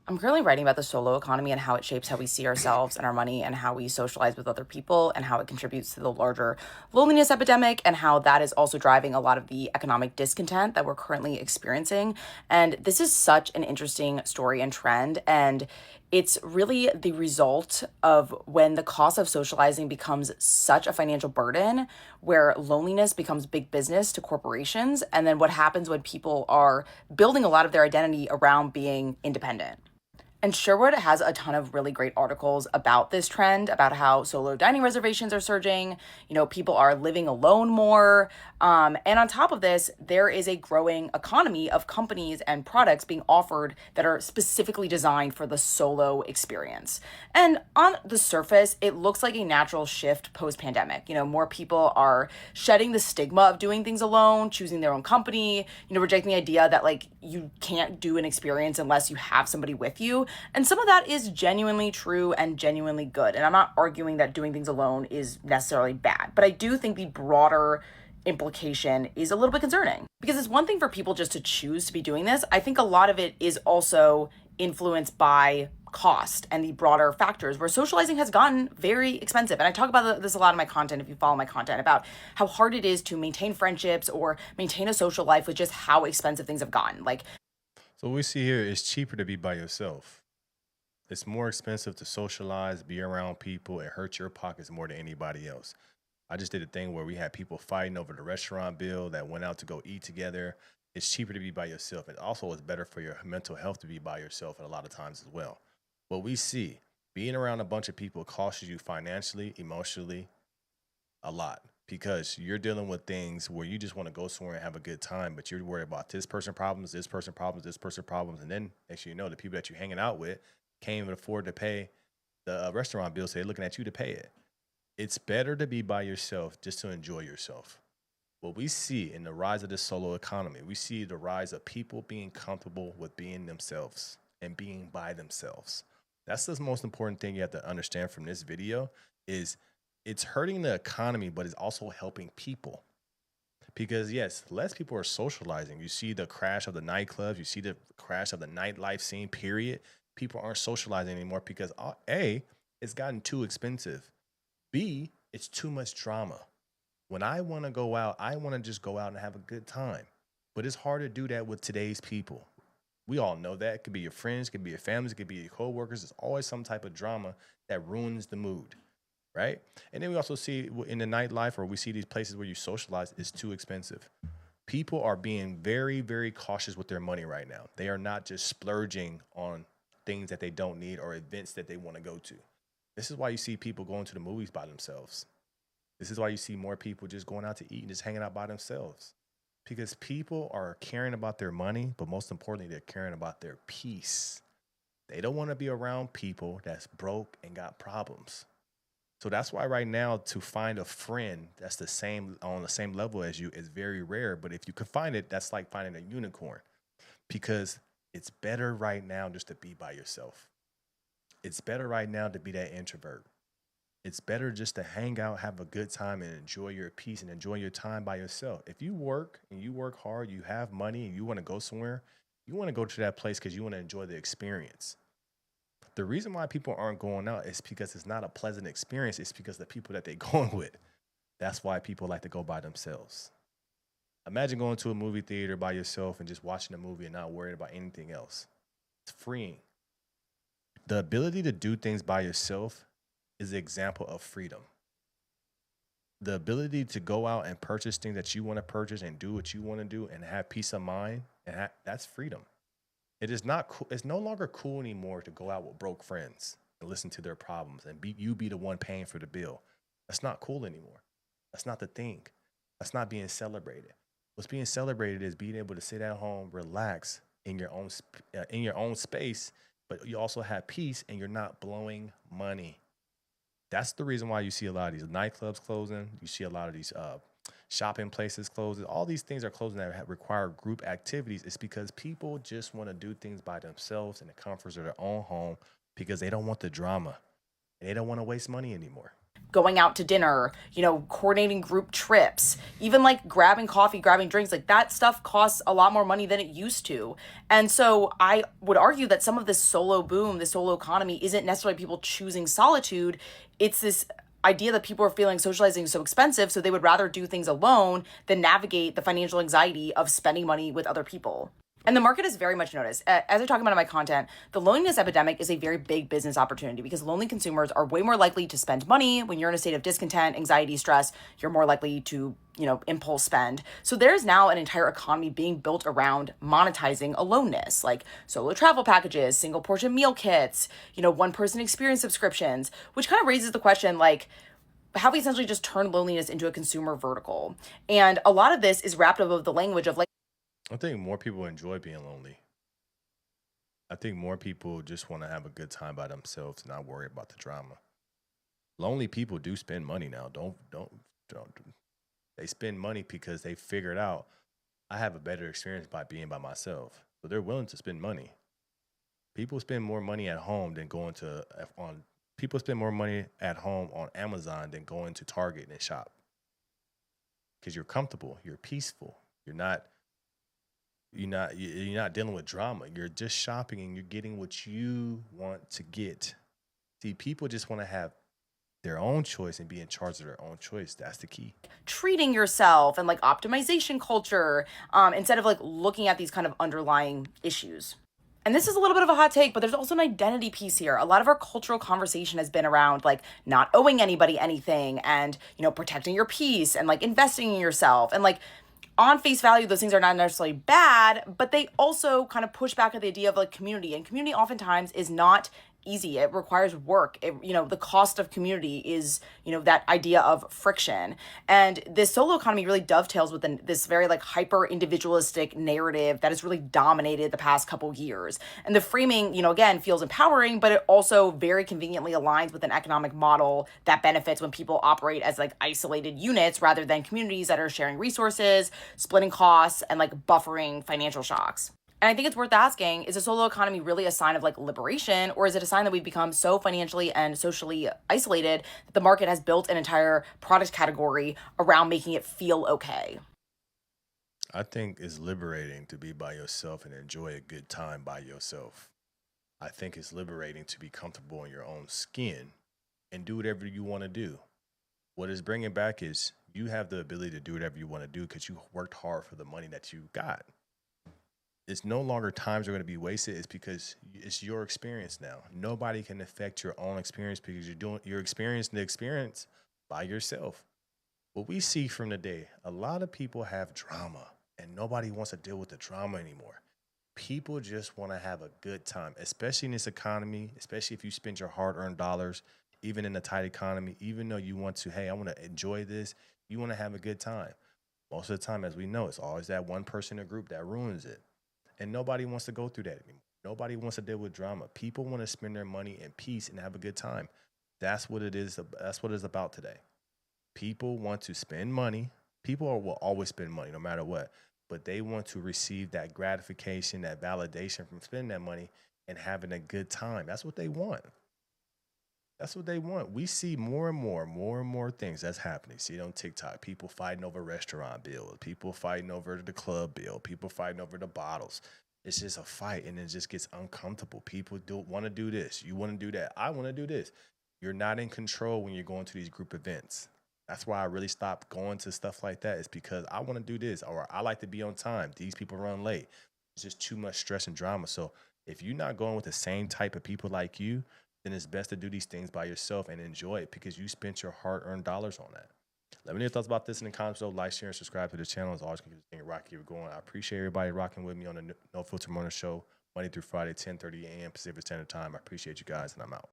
I'm currently writing about the solo economy and how it shapes how we see ourselves and our money and how we socialize with other people and how it contributes to the larger loneliness epidemic and how that is also driving a lot of the economic discontent that we're currently experiencing. And this is such an interesting story and trend. And it's really the result of when the cost of socializing becomes such a financial burden, where loneliness becomes big business to corporations. And then what happens when people are building a lot of their identity around being independent. And Sherwood has a ton of really great articles about this trend, about how solo dining reservations are surging. People are living alone more. And on top of this, there is a growing economy of companies and products being offered that are specifically designed for the solo experience. And on the surface, it looks like a natural shift post pandemic. More people are shedding the stigma of doing things alone, choosing their own company, rejecting the idea that like you can't do an experience unless you have somebody with you. And some of that is genuinely true and genuinely good. And I'm not arguing that doing things alone is necessarily bad, but I do think the broader implication is a little bit concerning because it's one thing for people just to choose to be doing this. I think a lot of it is also influenced by cost and the broader factors where socializing has gotten very expensive. And I talk about this a lot in my content if you follow my content about how hard it is to maintain friendships or maintain a social life with just how expensive things have gotten. Like, So what we see here is cheaper to be by yourself. It's more expensive to socialize, be around people, and hurt your pockets more than anybody else. I just did a thing where we had people fighting over the restaurant bill that went out to go eat together. It's cheaper to be by yourself. And also it's better for your mental health to be by yourself at a lot of times as well. What we see, being around a bunch of people costs you financially, emotionally, a lot because you're dealing with things where you just want to go somewhere and have a good time, but you're worried about this person problems, this person problems, this person problems, and then next thing you know, the people that you're hanging out with can't even afford to pay the restaurant bill, so they're looking at you to pay it. It's better to be by yourself just to enjoy yourself. What we see in the rise of the solo economy, we see the rise of people being comfortable with being themselves and being by themselves. That's the most important thing you have to understand from this video is it's hurting the economy, but it's also helping people. Because yes, less people are socializing. You see the crash of the nightclubs, you see the crash of the nightlife scene, period. People aren't socializing anymore because A, it's gotten too expensive. B, it's too much drama. When I want to go out, I want to just go out and have a good time. But it's hard to do that with today's people. We all know that. It could be your friends, it could be your families, it could be your coworkers. There's always some type of drama that ruins the mood, right? And then we also see in the nightlife, or we see these places where you socialize, it's too expensive. People are being very, very cautious with their money right now. They are not just splurging on things that they don't need or events that they want to go to. This is why you see people going to the movies by themselves. This is why you see more people just going out to eat and just hanging out by themselves. Because people are caring about their money, but most importantly, they're caring about their peace. They don't want to be around people that's broke and got problems. So that's why right now to find a friend that's the same on the same level as you is very rare. But if you could find it, that's like finding a unicorn because it's better right now just to be by yourself. It's better right now to be that introvert. It's better just to hang out, have a good time, and enjoy your peace and enjoy your time by yourself. If you work and you work hard, you have money, and you want to go somewhere, you want to go to that place because you want to enjoy the experience. The reason why people aren't going out is because it's not a pleasant experience. It's because the people that they're going with. That's why people like to go by themselves. Imagine going to a movie theater by yourself and just watching a movie and not worried about anything else. It's freeing. The ability to do things by yourself is an example of freedom. The ability to go out and purchase things that you want to purchase and do what you want to do and have peace of mind, and that's freedom. It is not cool. It's no longer cool anymore to go out with broke friends and listen to their problems and be the one paying for the bill. That's not cool anymore. That's not the thing. That's not being celebrated. What's being celebrated is being able to sit at home, relax in your own space, but you also have peace and you're not blowing money. That's the reason why you see a lot of these nightclubs closing. You see a lot of these shopping places closing. All these things are closing that require group activities. It's because people just want to do things by themselves in the comforts of their own home because they don't want the drama and they don't want to waste money anymore. going out to dinner, coordinating group trips, even like grabbing coffee, grabbing drinks, like that stuff costs a lot more money than it used to. And so I would argue that some of this solo boom, the solo economy, isn't necessarily people choosing solitude. It's this idea that people are feeling socializing so expensive, so they would rather do things alone than navigate the financial anxiety of spending money with other people. And the market has very much noticed, as I talk about in my content, the loneliness epidemic is a very big business opportunity because lonely consumers are way more likely to spend money. When you're in a state of discontent, anxiety, stress, you're more likely to, impulse spend. So there's now an entire economy being built around monetizing aloneness, like solo travel packages, single portion meal kits, one person experience subscriptions, which kind of raises the question, like, how we essentially just turn loneliness into a consumer vertical. And a lot of this is wrapped up of the language of like, I think more people enjoy being lonely. I think more people just want to have a good time by themselves and not worry about the drama. Lonely people do spend money now. Don't. They spend money because they figured out I have a better experience by being by myself. So they're willing to spend money. People spend more money at home than going to on. People spend more money at home on Amazon than going to Target and shop because you're comfortable, you're peaceful, you're not dealing with drama. You're just shopping and you're getting what you want to get. See, people just want to have their own choice and be in charge of their own choice. That's the key. treating yourself and like optimization culture, instead of like looking at these kind of underlying issues. And this is a little bit of a hot take, but there's also an identity piece here. A lot of our cultural conversation has been around like not owing anybody anything and, protecting your peace and like investing in yourself. And like on face value, those things are not necessarily bad, but they also kind of push back at the idea of like community. And community oftentimes is not easy. It requires work. The cost of community is, that idea of friction. And this solo economy really dovetails with this very like hyper individualistic narrative that has really dominated the past couple years. And the framing, again, feels empowering, but it also very conveniently aligns with an economic model that benefits when people operate as like isolated units rather than communities that are sharing resources, splitting costs, and like buffering financial shocks. And I think it's worth asking, is a solo economy really a sign of like liberation, or is it a sign that we've become so financially and socially isolated that the market has built an entire product category around making it feel okay? I think it's liberating to be by yourself and enjoy a good time by yourself. I think it's liberating to be comfortable in your own skin and do whatever you want to do. What it's bringing back is you have the ability to do whatever you want to do because you worked hard for the money that you got. It's no longer times are going to be wasted. It's because it's your experience now. Nobody can affect your own experience because you're experiencing the experience by yourself. What we see from the day, a lot of people have drama and nobody wants to deal with the drama anymore. People just want to have a good time, especially in this economy, especially if you spend your hard-earned dollars, even in a tight economy, even though you want to, hey, I want to enjoy this, you want to have a good time. Most of the time, as we know, it's always that one person in a group that ruins it. And nobody wants to go through that anymore. Nobody wants to deal with drama. People want to spend their money in peace and have a good time. That's what it is. That's what it's about today. People want to spend money. Will always spend money no matter what, but they want to receive that gratification, that validation from spending that money and having a good time. That's what they want. That's what they want. We see more and more things that's happening. See it on TikTok. People fighting over restaurant bills. People fighting over the club bill. People fighting over the bottles. It's just a fight, and it just gets uncomfortable. People do want to do this. You want to do that. I want to do this. You're not in control when you're going to these group events. That's why I really stopped going to stuff like that. It's because I want to do this, or I like to be on time. These people run late. It's just too much stress and drama. So if you're not going with the same type of people like you, then it's best to do these things by yourself and enjoy it because you spent your hard-earned dollars on that. Let me know your thoughts about this in the comments below. Like, share, and subscribe to the channel. As always, keep Rocky going. I appreciate everybody rocking with me on the No Filter Morning Show, Monday through Friday, 10:30 a.m. Pacific Standard Time. I appreciate you guys, and I'm out.